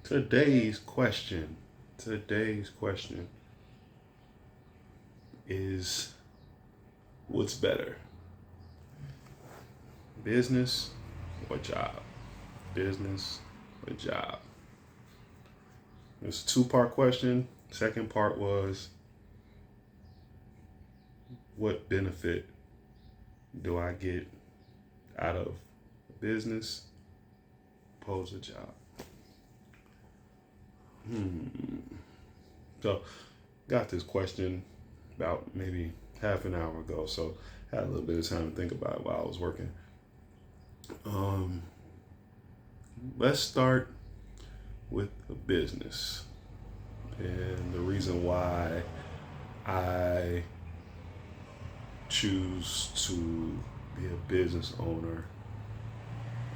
Today's question. Today's question is what's better, business or job? Business or job? It's a two-part question. Second part was what benefit do I get out of business opposed to job? So, got this question about maybe half an hour ago, so had a little bit of time to think about it while I was working. Um, let's start with a business, and the reason why I choose to be a business owner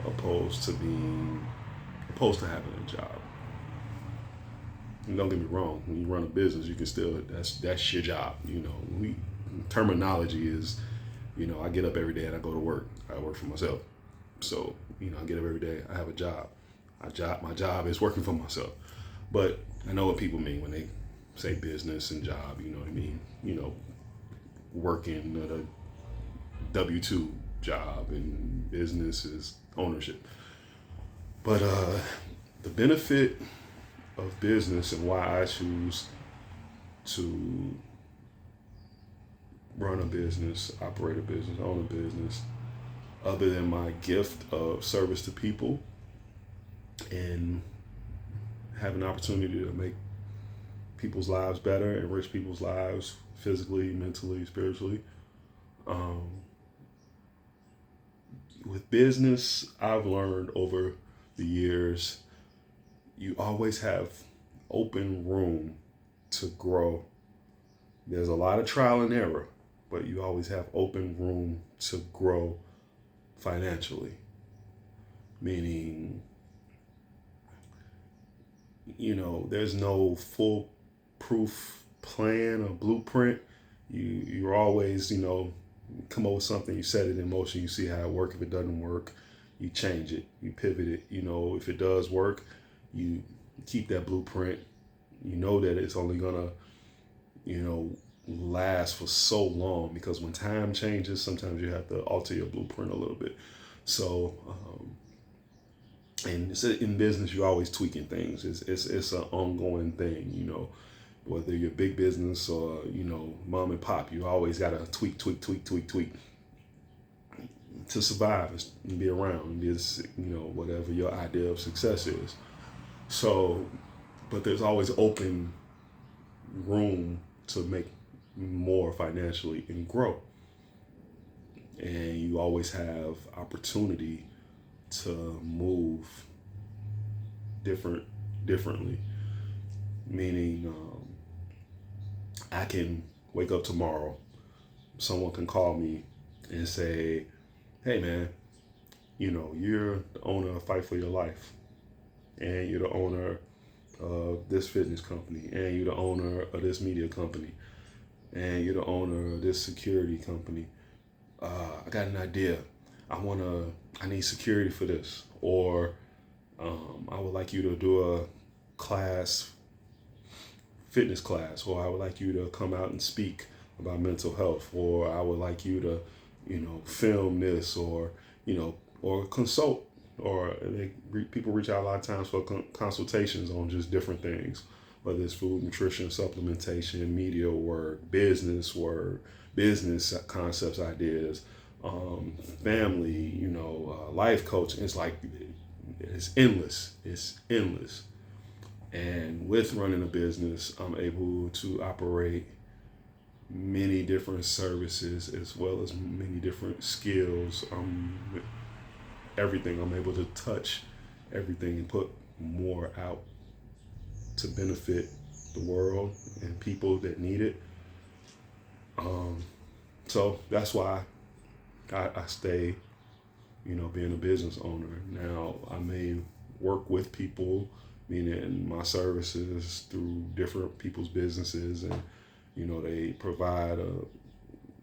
opposed to having a job. And don't get me wrong, when you run a business, you can still that's your job. We terminology is, I get up every day and I go to work. I work for myself. So, I get up every day, I have a job. My job is working for myself. But I know what people mean when they say business and job, you know what I mean? Working at a W-2 job and business is ownership. But the benefit of business and why I choose to run a business, operate a business, own a business, other than my gift of service to people and have an opportunity to make people's lives better, enrich people's lives physically, mentally, spiritually. With business, I've learned over the years, you always have open room to grow. There's a lot of trial and error, but you always have open room to grow financially. Meaning, there's no foolproof plan or blueprint. You're always, come up with something, you set it in motion, you see how it works. If it doesn't work, you change it, you pivot it. If it does work, you keep that blueprint. You know that it's only gonna, last for so long, because when time changes, sometimes you have to alter your blueprint a little bit. So, and in business, you're always tweaking things. It's an ongoing thing, whether you're big business or, mom and pop, you always got to tweak to survive and be around this, whatever your idea of success is. So, but there's always open room to make more financially and grow. And you always have opportunity to move differently. Meaning, I can wake up tomorrow, someone can call me and say, hey man, you're the owner of Fight for Your Life, and you're the owner of this fitness company, and you're the owner of this media company, and you're the owner of this security company. I got an idea. I need security for this, or I would like you to do a fitness class, or I would like you to come out and speak about mental health, or I would like you to, film this, or, or consult, or people reach out a lot of times for consultations on just different things, whether it's food, nutrition, supplementation, media work, business concepts, ideas, family, life coaching. It's endless. It's endless. And with running a business, I'm able to operate many different services as well as many different skills. Everything. I'm able to touch everything and put more out to benefit the world and people that need it. So that's why I stay, being a business owner. Now, I may work with people, meaning my services through different people's businesses, and, they provide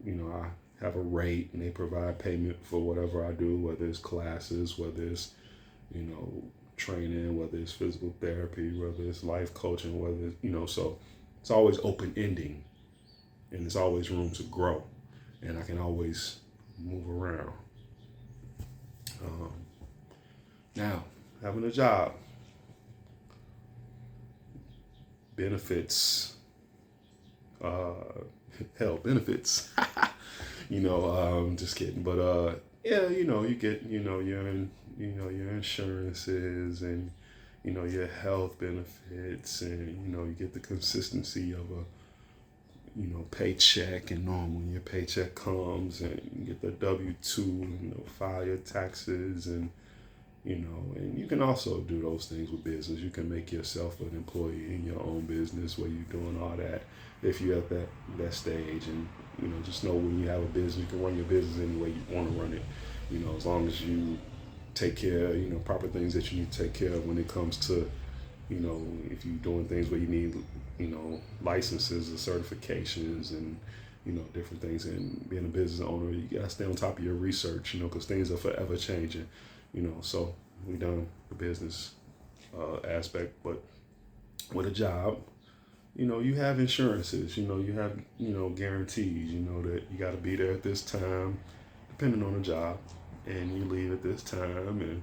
I have a rate, and they provide payment for whatever I do, whether it's classes, whether it's, training, whether it's physical therapy, whether it's life coaching, whether it's, so it's always open ending, and there's always room to grow, and I can always move around. Um, Now, having a job, benefits, uh, hell, benefits. Just kidding. But yeah, you get, your insurances and, your health benefits, and, you get the consistency of a, paycheck, and normally when your paycheck comes and you get the W-2, file your taxes, and and you can also do those things with business. You can make yourself an employee in your own business where you're doing all that if you're at that stage. And, just know when you have a business, you can run your business any way you want to run it. As long as you take care of, proper things that you need to take care of when it comes to, if you're doing things where you need, licenses or certifications and, different things. And being a business owner, you got to stay on top of your research, because things are forever changing. So we done the business aspect, but with a job, you have insurances, you have, guarantees, that you got to be there at this time, depending on the job, and you leave at this time, and,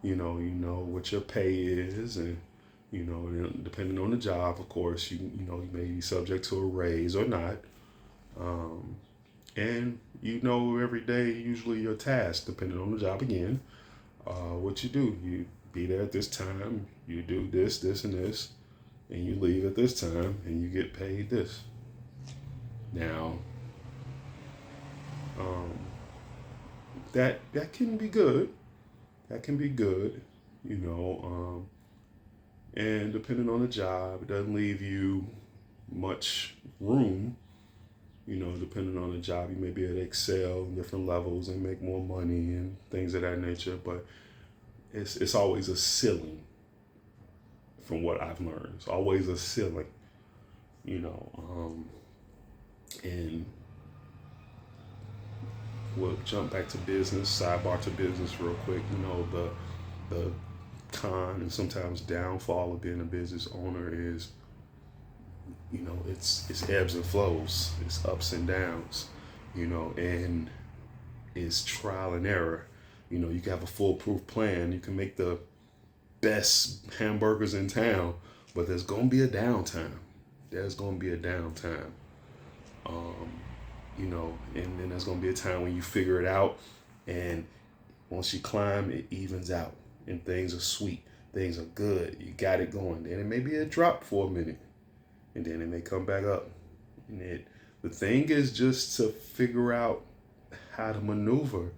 you know what your pay is, and, depending on the job, of course, you may be subject to a raise or not. And, every day, usually your task, depending on the job again. What you do, you be there at this time, you do this, and this, and you leave at this time, and you get paid this. Now, that can be good. That can be good, and depending on the job, it doesn't leave you much room. Depending on the job, you may be able to excel in different levels and make more money and things of that nature. But it's always a ceiling, from what I've learned. It's always a ceiling, and we'll jump back to business, sidebar to business real quick. The con and sometimes downfall of being a business owner is, it's ebbs and flows, it's ups and downs, and it's trial and error. You can have a foolproof plan. You can make the best hamburgers in town, but there's going to be a downtime. There's going to be a downtime. And then there's going to be a time when you figure it out, and once you climb, it evens out, and things are sweet. Things are good. You got it going. Then it may be a drop for a minute, and then it may come back up. And the thing is just to figure out how to maneuver,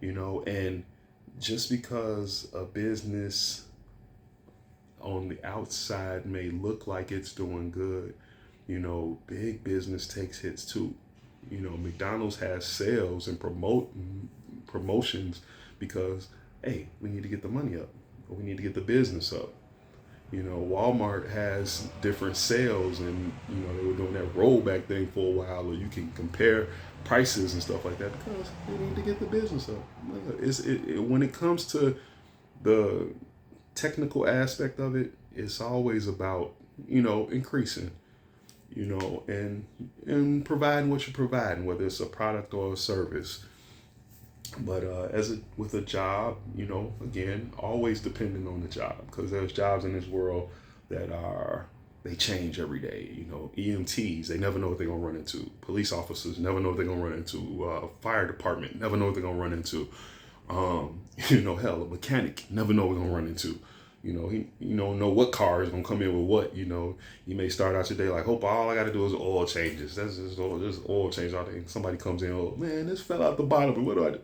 and just because a business on the outside may look like it's doing good, big business takes hits too. McDonald's has sales and promotions because, hey, we need to get the money up, or we need to get the business up. Walmart has different sales, and they were doing that rollback thing for a while, or you can compare prices and stuff like that because they need to get the business up. When it comes to the technical aspect of it, it's always about increasing, and providing what you're providing, whether it's a product or a service. But with a job, again, always depending on the job, because there's jobs in this world that they change every day. EMTs, they never know what they're gonna run into. Police officers never know what they're gonna run into. Fire department never know what they're gonna run into. Hell, a mechanic never know what we're gonna run into. He don't know what car is gonna come in with what. You may start out your day like, hope all I gotta do is oil changes. That's just oil change all day. Somebody comes in, oh man, this fell out the bottom. What do I do?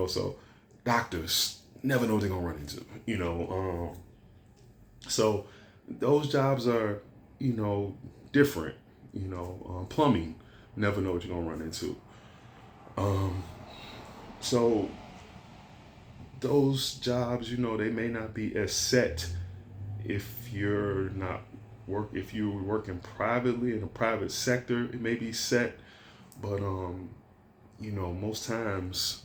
So doctors never know what they're gonna run into. So those jobs are, different. Plumbing, never know what you're gonna run into. So those jobs, they may not be as set if you're working privately in a private sector. It may be set, but most times,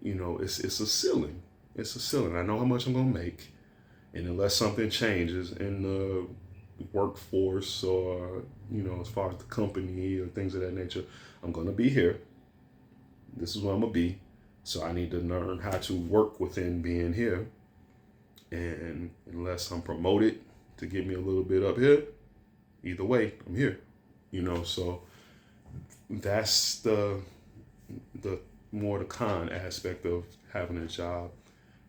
it's a ceiling. It's a ceiling. I know how much I'm gonna make. And unless something changes in the workforce or, as far as the company or things of that nature, I'm going to be here. This is where I'm going to be. So I need to learn how to work within being here. And unless I'm promoted to get me a little bit up here, either way, I'm here. So that's the more the con aspect of having a job.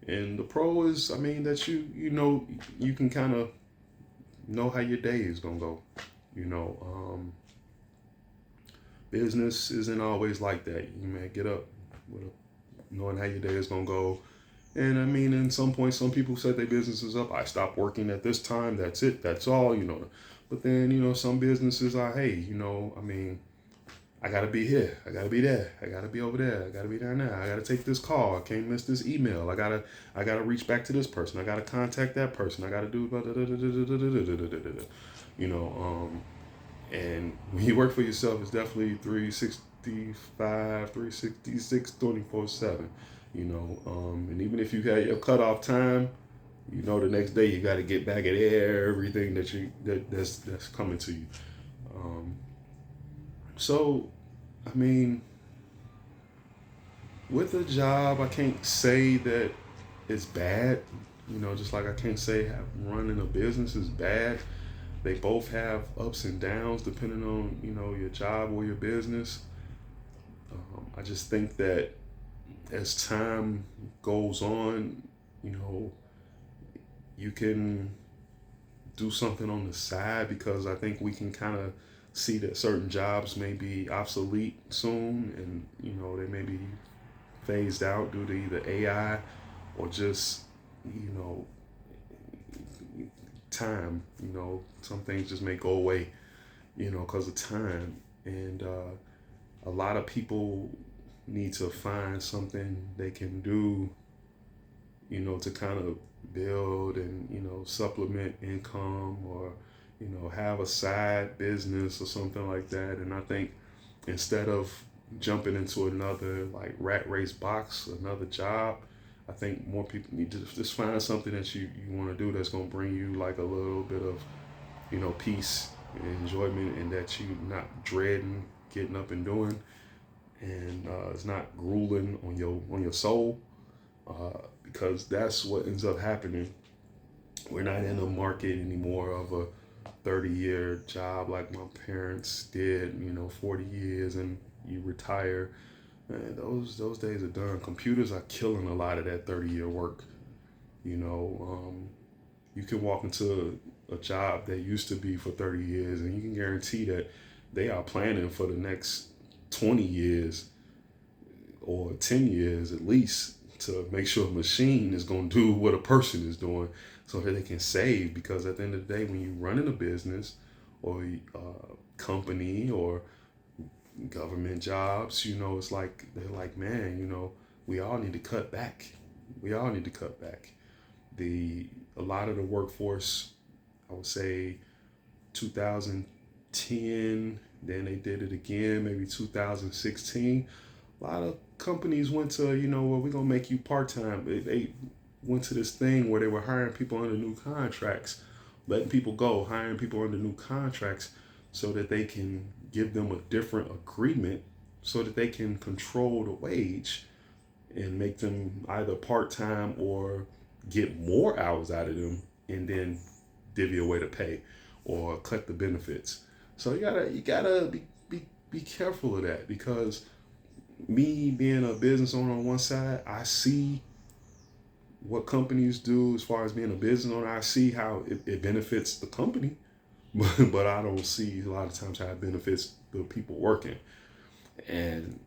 And the pro is, that you can kind of know how your day is gonna go. Business isn't always like that. You may get up with knowing how your day is gonna go. And in some point, some people set their businesses up. I stop working at this time. That's it. That's all. But then some businesses are, hey, I gotta be here. I gotta be there. I gotta be over there. I gotta be down there. I gotta take this call. I can't miss this email. I gotta reach back to this person. I gotta contact that person. I gotta do and when you work for yourself, it's definitely 365, 366, 24/7. And even if you got your cutoff time, the next day you got to get back at everything that's coming to you. So, with a job, I can't say that it's bad. Just like I can't say running a business is bad. They both have ups and downs depending on your job or your business. I just think that as time goes on, you can do something on the side, because I think we can kind of see that certain jobs may be obsolete soon, and they may be phased out due to either AI or just time. Some things just may go away because of time. And a lot of people need to find something they can do to kind of build and supplement income, or have a side business or something like that. And I think instead of jumping into another like rat race box, another job, I think more people need to just find something that you want to do that's going to bring you like a little bit of peace and enjoyment, and that you're not dreading getting up and doing, and it's not grueling on your soul, because that's what ends up happening. We're not in the market anymore of a 30-year job like my parents did, 40 years and you retire. Man, those days are done. Computers are killing a lot of that 30-year work. You can walk into a job that used to be for 30 years and you can guarantee that they are planning for the next 20 years or 10 years at least to make sure a machine is going to do what a person is doing, so that they can save. Because at the end of the day, when you're running a business or a company or government jobs, it's like they're like, man, we all need to cut back. We all need to cut back. A lot of the workforce, I would say 2010, then they did it again, maybe 2016. A lot of companies went to, well, we're going to make you part-time. They went to this thing where they were hiring people under new contracts, letting people go, hiring people under new contracts so that they can give them a different agreement so that they can control the wage and make them either part-time or get more hours out of them and then divvy away the pay or cut the benefits. So you gotta be careful of that, because me being a business owner on one side, I see what companies do as far as being a business owner. I see how it benefits the company, but I don't see a lot of times how it benefits the people working. And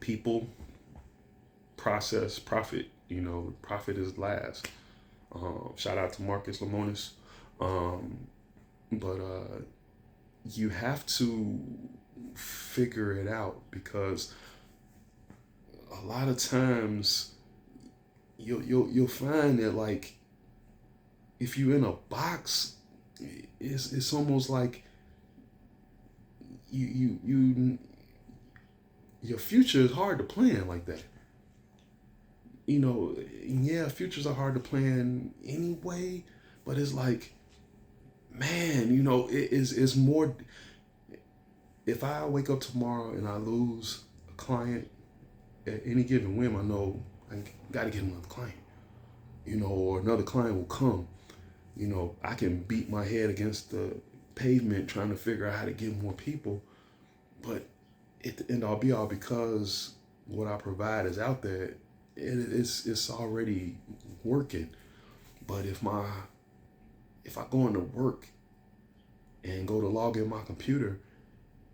people, process, profit. Profit is last. Shout out to Marcus Lemonis. But you have to figure it out, because a lot of times you'll find that, like, if you're in a box, it's almost like you your future is hard to plan like that. yeah, futures are hard to plan anyway, but it's like, man, it's more. If I wake up tomorrow and I lose a client at any given whim, I know I got to get another client, or another client will come. I can beat my head against the pavement trying to figure out how to get more people, but at the end all be all, because what I provide is out there, it's already working. But if I go into work and go to log in my computer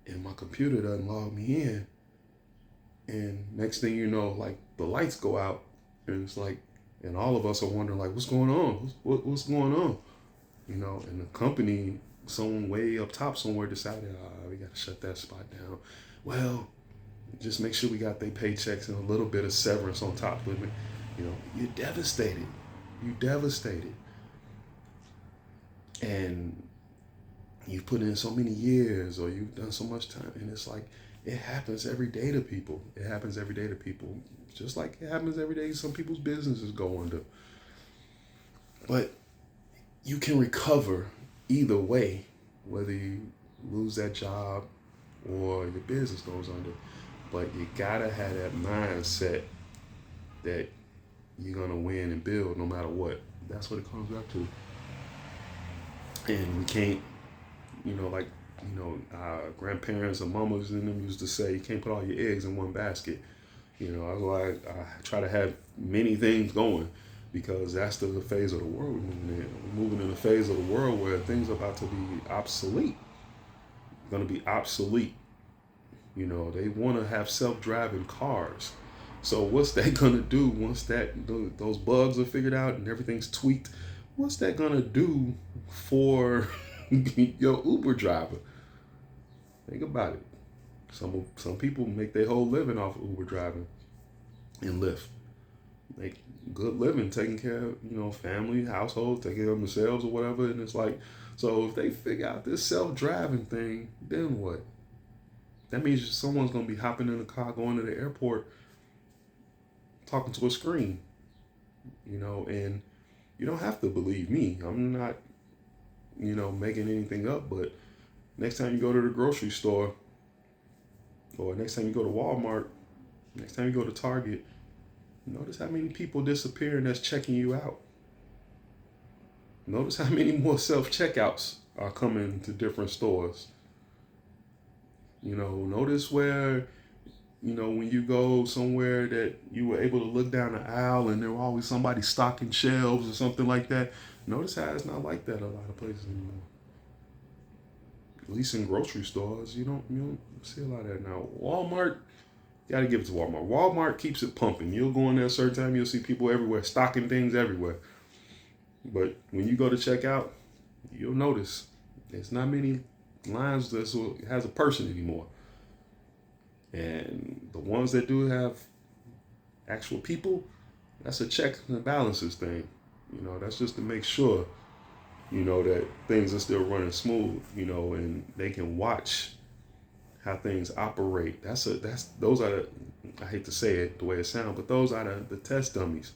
and my computer doesn't log me in, and next thing you know, like, the lights go out, and it's like, and all of us are wondering, like, what's going on? What's going on? And the company, someone way up top somewhere decided, we got to shut that spot down. Well, just make sure we got their paychecks and a little bit of severance on top of it. You're devastated. You're devastated. And you've put in so many years, or you've done so much time, and it's like, it happens every day to people. It happens every day to people. Just like it happens every day some people's businesses go under. But you can recover either way, whether you lose that job or your business goes under. But you gotta have that mindset that you're gonna win and build no matter what. That's what it comes back to. And we can't, our grandparents or mamas and them used to say, you can't put all your eggs in one basket. That's why I try to have many things going, because that's the phase of the world we're moving in. We're moving in a phase of the world where things are about to be obsolete. Going to be obsolete. They want to have self-driving cars. So what's that going to do once those bugs are figured out and everything's tweaked? What's that going to do for your Uber driver? Think about it. Some people make their whole living off of Uber driving and Lyft. Make good living, taking care of, family, household, taking care of themselves or whatever. And it's like, so if they figure out this self-driving thing, then what? That means someone's going to be hopping in a car, going to the airport, talking to a screen, and you don't have to believe me. I'm not, making anything up, but next time you go to the grocery store, or next time you go to Walmart, next time you go to Target, notice how many people disappearing that's checking you out. Notice how many more self-checkouts are coming to different stores. Notice where, when you go somewhere that you were able to look down the aisle and there were always somebody stocking shelves or something like that. Notice how it's not like that a lot of places anymore. At least in grocery stores, you don't see a lot of that now. Walmart, you gotta give it to Walmart. Walmart keeps it pumping. You'll go in there a certain time, you'll see people everywhere, stocking things everywhere. But when you go to check out, you'll notice there's not many lines that has a person anymore. And the ones that do have actual people, that's a check and balances thing. That's just to make sure, that things are still running smooth, and they can watch how things operate. Those are I hate to say it the way it sounds, but those are the test dummies,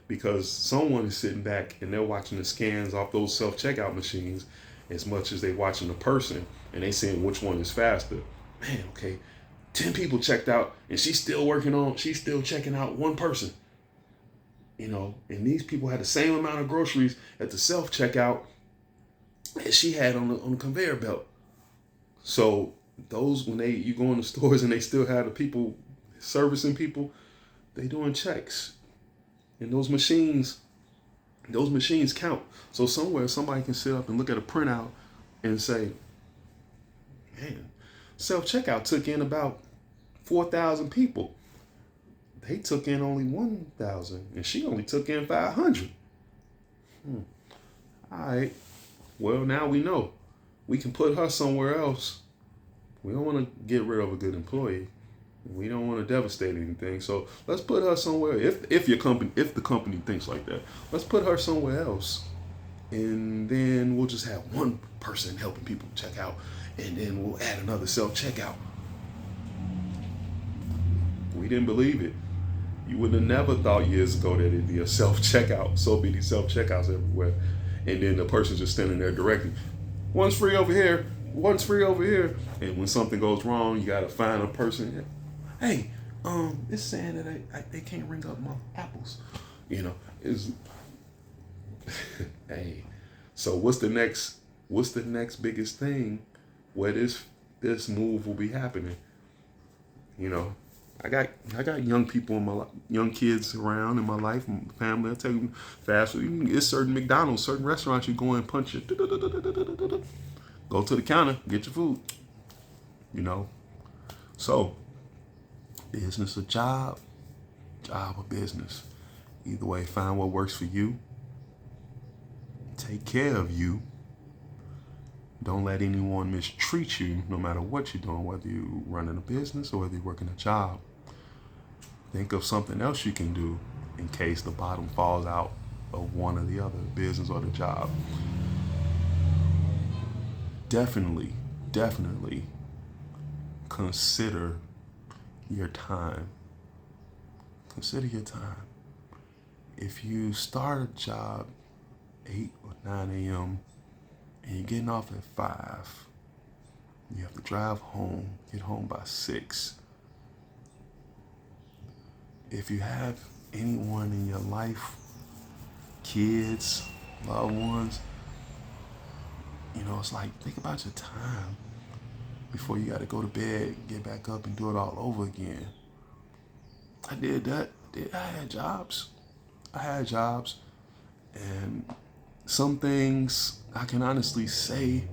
because someone is sitting back and they're watching the scans off those self-checkout machines as much as they watching the person, and they seeing which one is faster. Man, okay, 10 people checked out and she's still checking out one person. And these people had the same amount of groceries at the self-checkout as she had on the conveyor belt. So those, when you go in the stores and they still have the people servicing people, they doing checks. And those machines count. So somewhere somebody can sit up and look at a printout and say, man, self-checkout took in about 4,000 people. They took in only 1,000 and she only took in 500. All right. Well, now we know. We can put her somewhere else. We don't want to get rid of a good employee. We don't want to devastate anything. So let's put her somewhere. If the company thinks like that, let's put her somewhere else. And then we'll just have one person helping people check out. And then we'll add another self-checkout. We didn't believe it. You would have never thought years ago that it'd be a self checkout, so many self checkouts everywhere, and then the person's just standing there directing. One's free over here. One's free over here. And when something goes wrong, you gotta find a person. Hey, it's saying that they can't ring up my apples. You know, is hey. So what's the next? What's the next biggest thing where this move will be happening? You know, I got young people in my life, young kids around in my life, family. I tell you, fast food. It's certain McDonald's, certain restaurants you go and punch it. Go to the counter, get your food. You know, so business or job or business. Either way, find what works for you. Take care of you. Don't let anyone mistreat you, no matter what you're doing, whether you're running a business or whether you're working a job. Think of something else you can do in case the bottom falls out of one or the other, the business or the job. Definitely consider your time. Consider your time. If you start a job 8 or 9 a.m. and you're getting off at 5, you have to drive home, get home by 6. If you have anyone in your life, kids, loved ones, you know, it's like, think about your time before you got to go to bed, get back up and do it all over again. I did that. I had jobs. And some things I can honestly say,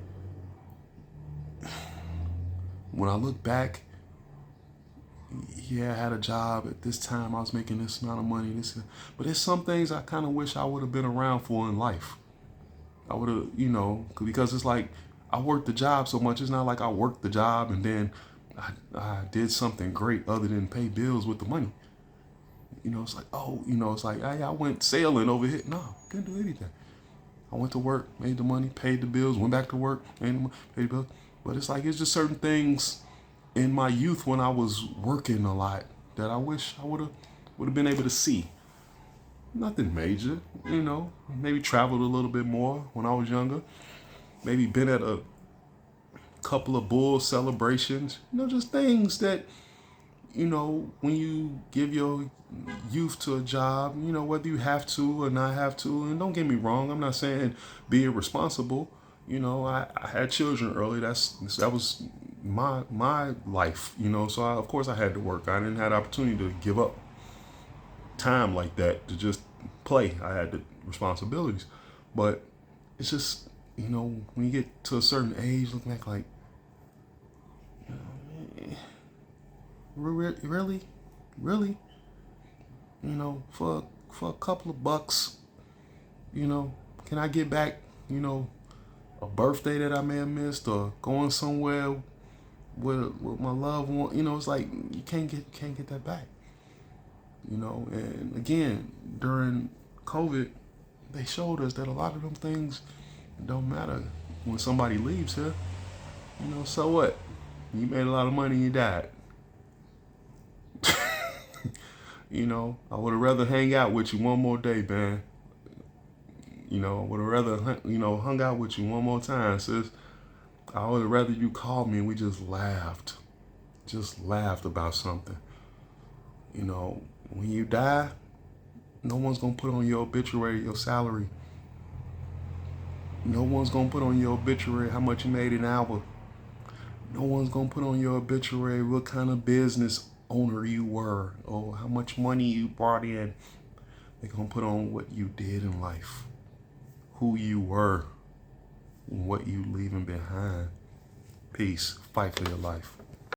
when I look back, yeah, I had a job at this time. I was making this amount of money. But there's some things I kind of wish I would have been around for in life. I would have, you know, because it's like I worked the job so much. It's not like I worked the job and then I did something great other than pay bills with the money. You know, it's like, oh, you know, it's like, hey, I went sailing over here. No, didn't do anything. I went to work, made the money, paid the bills, went back to work, paid the bills. But it's like, it's just certain things in my youth when I was working a lot that I wish I would have been able to see. Nothing major, you know, maybe traveled a little bit more when I was younger. Maybe been at a couple of bull celebrations, you know, just things that, you know, when you give your youth to a job, you know, whether you have to or not have to, and don't get me wrong, I'm not saying be irresponsible. You know, I had children early. That was my life, you know, so of course I had to work. I didn't have the opportunity to give up time like that to just play. I had the responsibilities. But it's just, you know, when you get to a certain age, looking back like, really, you know, for a couple of bucks, you know, can I get back, you know, a birthday that I may have missed, or going somewhere with my loved one? You know, it's like you can't get that back. You know, and again, during COVID, they showed us that a lot of them things don't matter when somebody leaves here. You know, so what? You made a lot of money and you died. You know, I would have rather hang out with you one more day, man. You know, I would have rather, you know, hung out with you one more time, sis. I would have rather you called me and we just laughed about something. You know, when you die, no one's going to put on your obituary your salary. No one's going to put on your obituary how much you made an hour. No one's going to put on your obituary what kind of business owner you were or how much money you brought in. They're going to put on what you did in life, who you were, and what you leaving behind. Peace. Fight for your life.